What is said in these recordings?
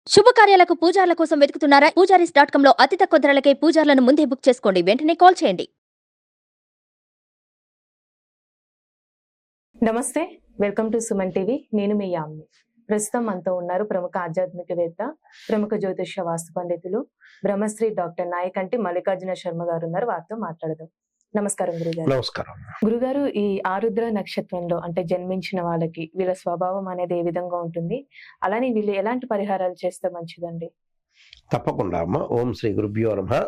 శుభకార్యాలకు పూజార్ల కోసం వెతుకుతున్నారా? పూజారీస్.com లో అతి తక్కువ ధరలకే పూజార్లను ముందే బుక్ చేసుకోండి. వెంటనే కాల్ చేయండి. నమస్తే, వెల్కమ్ టు సుమన్ టీవీ. నేను మీ యామ్ని. ప్రస్తుతం మనతో ఉన్నారు ప్రముఖ ఆధ్యాత్మికవేత్త, ప్రముఖ జ్యోతిష్య వాస్తు పండితులు, బ్రహ్మశ్రీ డాక్టర్ నాయకంటి మల్లికార్జున శర్మ గారు ఉన్నారు. వారితో మాట్లాడదాం. నమస్కారం గురుగారు. నమస్కారం. గురుగారు, ఈ ఆరుద్ర నక్షత్రంలో అంటే జన్మించిన వాళ్ళకి వీళ్ళ స్వభావం అనేది ఏ విధంగా ఉంటుంది, అలానే వీళ్ళు ఎలాంటి పరిహారాలు చేస్తే మంచిదండి? తప్పకుండా అమ్మ. ఓం శ్రీ గురుభ్యో నమః.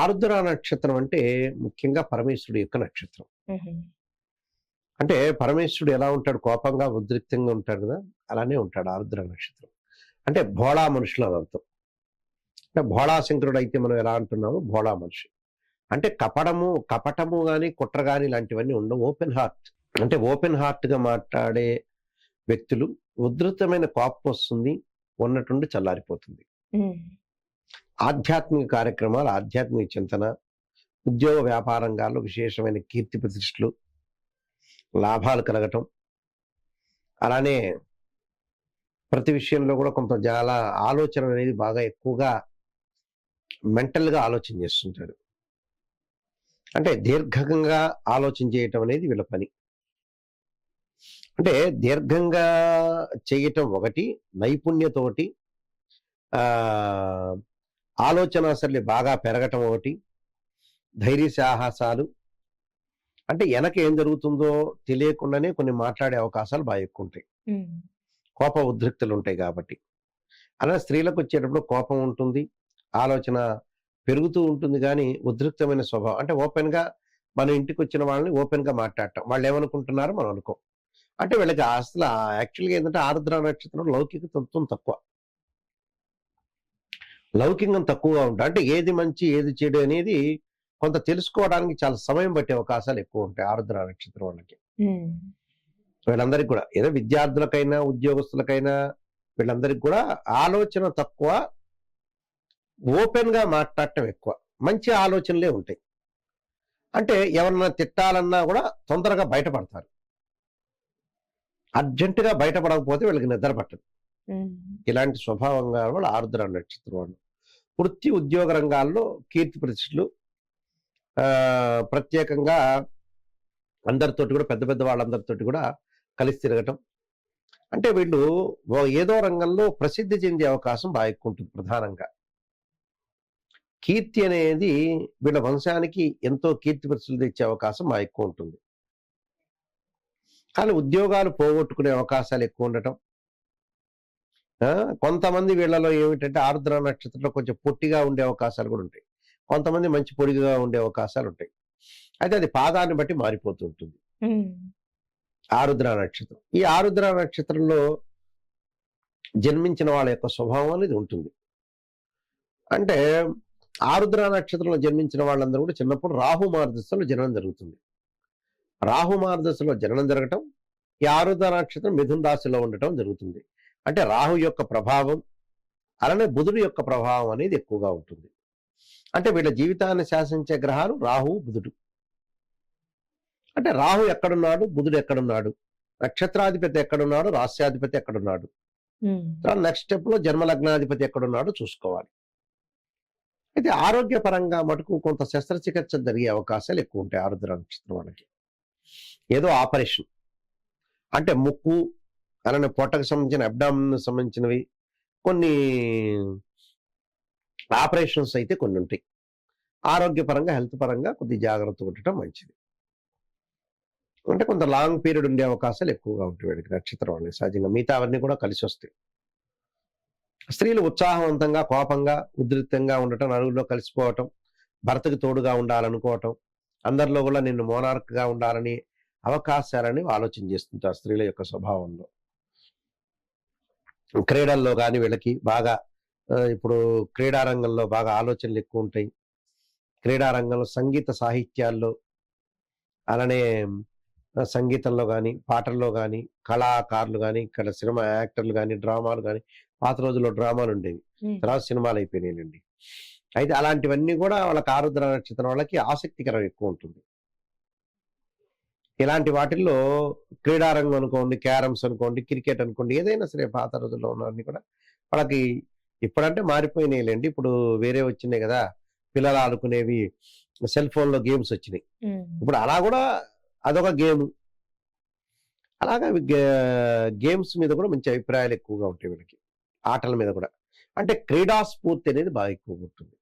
ఆరుద్ర నక్షత్రం అంటే ముఖ్యంగా పరమేశ్వరుడు యొక్క నక్షత్రం. అంటే పరమేశ్వరుడు ఎలా ఉంటాడు? కోపంగా ఉద్రిక్తంగా ఉంటాడు కదా, అలానే ఉంటాడు ఆరుద్ర నక్షత్రం. అంటే భోళా మనుషులు అని అర్థం. అంటే భోళా శంకరుడు అయితే మనం ఎలా అంటున్నామో భోళా మనిషి. అంటే కపటము కానీ కుట్ర కానీ ఇలాంటివన్నీ ఉండవు. ఓపెన్ హార్ట్, అంటే ఓపెన్ హార్ట్గా మాట్లాడే వ్యక్తులు. ఉధృతమైన కోపం వస్తుంది, ఉన్నట్టుండి చల్లారిపోతుంది. ఆధ్యాత్మిక కార్యక్రమాలు, ఆధ్యాత్మిక చింతన, ఉద్యోగ వ్యాపార రంగాల్లో విశేషమైన కీర్తి ప్రతిష్టలు, లాభాలు కలగటం, అలానే ప్రతి విషయంలో కూడా కొంత చాలా ఆలోచన అనేది బాగా ఎక్కువగా మెంటల్గా ఆలోచన చేస్తుంటాడు. అంటే దీర్ఘంగా ఆలోచన చేయటం అనేది వీళ్ళ పని. అంటే దీర్ఘంగా చేయటం ఒకటి, నైపుణ్యతోటి ఆలోచన సరళి బాగా పెరగటం ఒకటి, ధైర్య సాహసాలు. అంటే వెనక ఏం జరుగుతుందో తెలియకుండానే కొన్ని మాట్లాడే అవకాశాలు బాగా ఎక్కువ ఉంటాయి. కోప ఉద్రిక్తులు ఉంటాయి కాబట్టి. అలా స్త్రీలకు వచ్చేటప్పుడు కోపం ఉంటుంది, ఆలోచన పెరుగుతూ ఉంటుంది, కానీ ఉద్రిక్తమైన స్వభావం. అంటే ఓపెన్గా మన ఇంటికి వచ్చిన వాళ్ళని ఓపెన్గా మాట్లాడటం, వాళ్ళు ఏమనుకుంటున్నారో మనం అనుకో. అంటే వీళ్ళకి అసలు యాక్చువల్గా ఏంటంటే ఆరుద్ర నక్షత్రం లౌకిక తత్వం తక్కువ, లౌకికం తక్కువగా ఉంటాయి. అంటే ఏది మంచి ఏది చెడు అనేది కొంత తెలుసుకోవడానికి చాలా సమయం పట్టే అవకాశాలు ఎక్కువ ఉంటాయి ఆరుద్ర నక్షత్రం వాళ్ళకి. వీళ్ళందరికీ కూడా ఏదో విద్యార్థులకైనా ఉద్యోగస్తులకైనా వీళ్ళందరికీ కూడా ఆలోచన తక్కువ, ఓపెన్గా మాట్లాడటం ఎక్కువ, మంచి ఆలోచనలే ఉంటాయి. అంటే ఎవరన్నా తిట్టాలన్నా కూడా తొందరగా బయటపడతారు. అర్జెంటుగా బయటపడకపోతే వీళ్ళకి నిద్ర పట్టదు. ఇలాంటి స్వభావంగా వాళ్ళు ఆరుద్ర నక్షత్రం వాళ్ళు. వృత్తి ఉద్యోగ రంగాల్లో కీర్తి ప్రతిష్టలు, ప్రత్యేకంగా అందరితోటి కూడా పెద్ద పెద్ద వాళ్ళందరితోటి కూడా కలిసి తిరగటం. అంటే వీళ్ళు ఏదో రంగంలో ప్రసిద్ధి చెందే అవకాశం బాగా ఎక్కువ ఉంటుంది. ప్రధానంగా కీర్తి అనేది వీళ్ళ వంశానికి ఎంతో కీర్తి ప్రతిష్టలు తెచ్చే అవకాశం బాగా ఎక్కువ ఉంటుంది. కానీ ఉద్యోగాలు పోగొట్టుకునే అవకాశాలు ఎక్కువ ఉండటం. కొంతమంది వీళ్ళలో ఏమిటంటే ఆరుద్ర నక్షత్రంలో కొంచెం పొట్టిగా ఉండే అవకాశాలు కూడా ఉంటాయి, కొంతమంది మంచి పొడిగా ఉండే అవకాశాలు ఉంటాయి. అయితే అది పాదాన్ని బట్టి మారిపోతూ ఉంటుంది ఆరుద్ర నక్షత్రం. ఈ ఆరుద్ర నక్షత్రంలో జన్మించిన వాళ్ళ యొక్క స్వభావం అనేది ఉంటుంది. అంటే ఆరుద్ర నక్షత్రంలో జన్మించిన వాళ్ళందరూ కూడా చిన్నప్పుడు రాహు మార్గదర్శలో జననం జరుగుతుంది. రాహు మార్గదర్శలో జననం జరగటం, ఈ ఆరుద్ర నక్షత్రం మిథున రాశిలో ఉండటం జరుగుతుంది. అంటే రాహు యొక్క ప్రభావం, అలానే బుధుడు యొక్క ప్రభావం అనేది ఎక్కువగా ఉంటుంది. అంటే వీళ్ళ జీవితాన్ని శాసించే గ్రహాలు రాహు బుధుడు. అంటే రాహు ఎక్కడున్నాడు, బుధుడు ఎక్కడున్నాడు, నక్షత్రాధిపతి ఎక్కడున్నాడు, రాస్యాధిపతి ఎక్కడున్నాడు, నెక్స్ట్ స్టెప్ లో జన్మలగ్నాధిపతి ఎక్కడున్నాడు చూసుకోవాలి. అయితే ఆరోగ్యపరంగా మటుకు కొంత శస్త్రచికిత్స జరిగే అవకాశాలు ఎక్కువ ఉంటాయి ఆరుద్ర నక్షత్రం వాళ్ళకి. ఏదో ఆపరేషన్ అంటే ముక్కు, అలానే పొట్టకు సంబంధించిన అబ్డామిన్ సంబంధించినవి కొన్ని ఆపరేషన్స్ అయితే కొన్ని ఉంటాయి. ఆరోగ్యపరంగా హెల్త్ పరంగా కొద్ది జాగ్రత్త ఉండటం మంచిది. అంటే కొంత లాంగ్ పీరియడ్ ఉండే అవకాశాలు ఎక్కువగా ఉంటాయి వీడికి నక్షత్రం వాళ్ళకి. సహజంగా మిగతా అవన్నీ కూడా కలిసి వస్తాయి. స్త్రీలు ఉత్సాహవంతంగా, కోపంగా, ఉద్రిక్తంగా ఉండటం, నలుగురిలో కలిసిపోవటం, భర్తకు తోడుగా ఉండాలనుకోవటం, అందరిలో కూడా నిన్ను మోనార్క్గా ఉండాలని అవకాశాలని ఆలోచన చేస్తుంటారు స్త్రీల యొక్క స్వభావంలో. క్రీడల్లో కానీ వీళ్ళకి బాగా ఇప్పుడు క్రీడారంగంలో బాగా ఆలోచనలు ఎక్కువ ఉంటాయి. క్రీడారంగంలో సంగీత సాహిత్యాల్లో, అలానే సంగీతంలో కానీ, పాటల్లో కానీ, కళాకారులు కానీ, ఇక్కడ సినిమా యాక్టర్లు కానీ, డ్రామాలు కానీ, పాత రోజుల్లో డ్రామాలు ఉండేవి, తర్వాత సినిమాలు అయిపోయినాయండి. అయితే అలాంటివన్నీ కూడా వాళ్ళకి ఆరుద్ర నక్షత్రం వాళ్ళకి ఆసక్తికరం ఎక్కువ ఉంటుంది. ఇలాంటి వాటిల్లో క్రీడారంగం అనుకోండి, క్యారమ్స్ అనుకోండి, క్రికెట్ అనుకోండి, ఏదైనా సరే పాత రోజుల్లో ఉన్నవన్నీ కూడా వాళ్ళకి ఇప్పుడంటే మారిపోయినాయిలేండి. ఇప్పుడు వేరే వచ్చినాయి కదా! పిల్లలు ఆడుకునేవి సెల్ ఫోన్‌లో గేమ్స్ వచ్చినాయి. ఇప్పుడు అలా కూడా అదొక గేము. అలాగా గేమ్స్ మీద కూడా మంచి అభిప్రాయాలు ఎక్కువగా ఉంటాయి వీళ్ళకి. ఆటల మీద కూడా. అంటే క్రీడా స్ఫూర్తి అనేది బాగా ఎక్కువగా ఉంటుంది.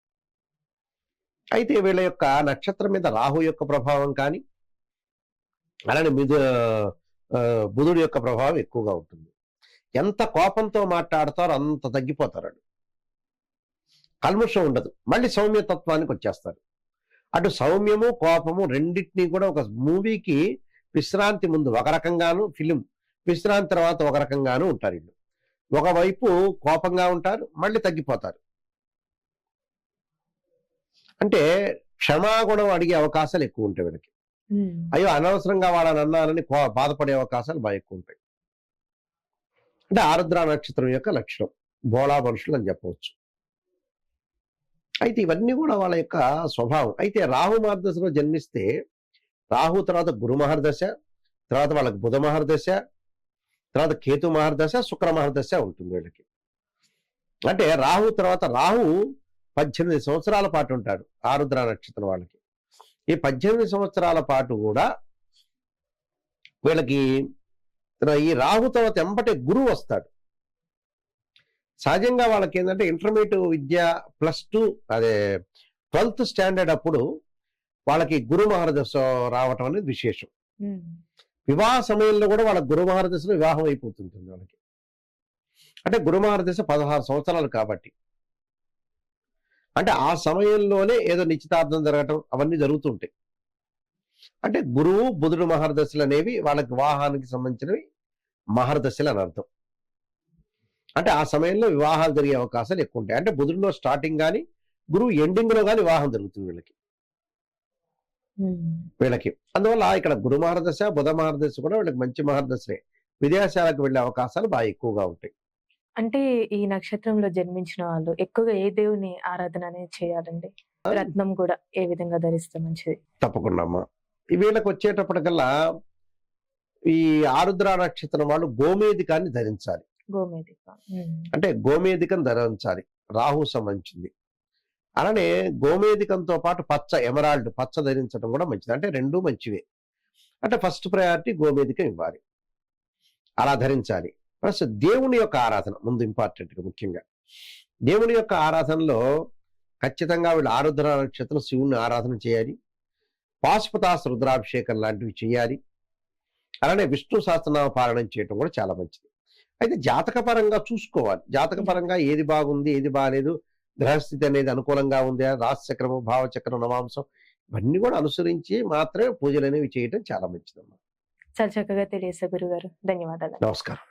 అయితే వీళ్ళ యొక్క నక్షత్రం మీద రాహు యొక్క ప్రభావం కానీ, అలానే బుధుడి యొక్క ప్రభావం ఎక్కువగా ఉంటుంది. ఎంత కోపంతో మాట్లాడతారో అంత తగ్గిపోతారు. కల్మషం ఉండదు. మళ్ళీ సౌమ్యతత్వానికి వచ్చేస్తారు. అటు సౌమ్యము, కోపము రెండిటిని కూడా ఒక మూవీకి విశ్రాంతి ముందు ఒక రకంగాను, ఫిలిం విశ్రాంతి తర్వాత ఒక రకంగాను ఉంటారు వీళ్ళు. ఒకవైపు కోపంగా ఉంటారు, మళ్ళీ తగ్గిపోతారు. అంటే క్షమాగుణం అడిగే అవకాశాలు ఎక్కువ ఉంటాయి వీళ్ళకి. అయ్యో అనవసరంగా వాళ్ళని అన్నానని బాధపడే అవకాశాలు బాగా ఎక్కువ ఉంటాయి. అంటే ఆరుద్ర నక్షత్రం యొక్క లక్షణం బోళా మనుషులు అని చెప్పవచ్చు. అయితే ఇవన్నీ కూడా వాళ్ళ యొక్క స్వభావం. అయితే రాహు మహర్దశలో జన్మిస్తే రాహు తర్వాత గురు మహర్దశ, తర్వాత వాళ్ళకి బుధ మహర్దశ, తర్వాత కేతు మహర్దశ, శుక్ర మహర్దశ ఉంటుంది వీళ్ళకి. అంటే రాహు తర్వాత రాహు 18 సంవత్సరాల పాటు ఉంటాడు ఆరుద్ర నక్షత్రం వాళ్ళకి. ఈ 18 సంవత్సరాల పాటు కూడా వీళ్ళకి ఈ రాహు తర్వాత ఎంబటే గురువు వస్తాడు. సహజంగా వాళ్ళకి ఏంటంటే ఇంటర్మీడియట్ విద్య +2 అదే 12th స్టాండర్డ్ అప్పుడు వాళ్ళకి గురు మహర్దశ రావటం అనేది విశేషం. వివాహ సమయంలో కూడా వాళ్ళ గురు మహర్దశలో వివాహం అయిపోతుంటుంది వాళ్ళకి. అంటే గురు మహర్దశ 16 సంవత్సరాలు కాబట్టి, అంటే ఆ సమయంలోనే ఏదో నిశ్చితార్థం జరగటం అవన్నీ జరుగుతుంటాయి. అంటే గురువు బుధుడు మహర్దశలు అనేవి వాళ్ళకి వివాహానికి సంబంధించినవి మహర్దశలు అని అర్థం. అంటే ఆ సమయంలో వివాహాలు జరిగే అవకాశాలు ఎక్కువ ఉంటాయి. అంటే బుధుడిలో స్టార్టింగ్ కానీ గురువు ఎండింగ్ లో కానీ వివాహం జరుగుతుంది వీళ్ళకి. అందువల్ల ఇక్కడ గురు మహర్దశ, బుధ మహర్దశ కూడా వీళ్ళకి మంచి మహర్దశలే. విదేశాలకు వెళ్ళే అవకాశాలు బాగా ఎక్కువగా ఉంటాయి. అంటే ఈ నక్షత్రంలో జన్మించిన వాళ్ళు ఎక్కువగా ఏ దేవుని ఆరాధన అనేది చేయాలండి? రత్నం కూడా ఏ విధంగా ధరిస్తే మంచిది? తప్పకుండా అమ్మా. వీళ్ళకి వచ్చేటప్పటికల్లా ఈ ఆరుద్ర నక్షత్రం వాళ్ళు గోమేధికాన్ని ధరించాలి. గోమేధిక. అంటే గోమేధికం ధరించాలి, రాహు సంబంధించింది. అలానే గోమేధికంతో పాటు పచ్చ ఎమరాల్డ్ పచ్చ ధరించడం కూడా మంచిది. అంటే రెండూ మంచివే. అంటే ఫస్ట్ ప్రయారిటీ గోమేధికం ఇవ్వాలి, అలా ధరించాలి. ప్లస్ దేవుని యొక్క ఆరాధన ముందు ఇంపార్టెంట్గా, ముఖ్యంగా దేవుని యొక్క ఆరాధనలో ఖచ్చితంగా వీళ్ళు ఆరుద్ర నక్షత్రం శివుని ఆరాధన చేయాలి. పాశుపతాస్ రుద్రాభిషేకం లాంటివి చేయాలి. అలానే విష్ణు సహస్రనామ పారాయణం చేయడం కూడా చాలా మంచిది. అయితే జాతకపరంగా చూసుకోవాలి. జాతకపరంగా ఏది బాగుంది, ఏది బాగాలేదు, గ్రహస్థితి అనేది అనుకూలంగా ఉంది, రాశిచక్రము, భావచక్రం, నవాంశం ఇవన్నీ కూడా అనుసరించి మాత్రమే పూజలు అనేవి చేయడం చాలా మంచిదమ్మా. చాలా చక్కగా తెలియజేశారు గురుగారు. ధన్యవాదాలు. నమస్కారం.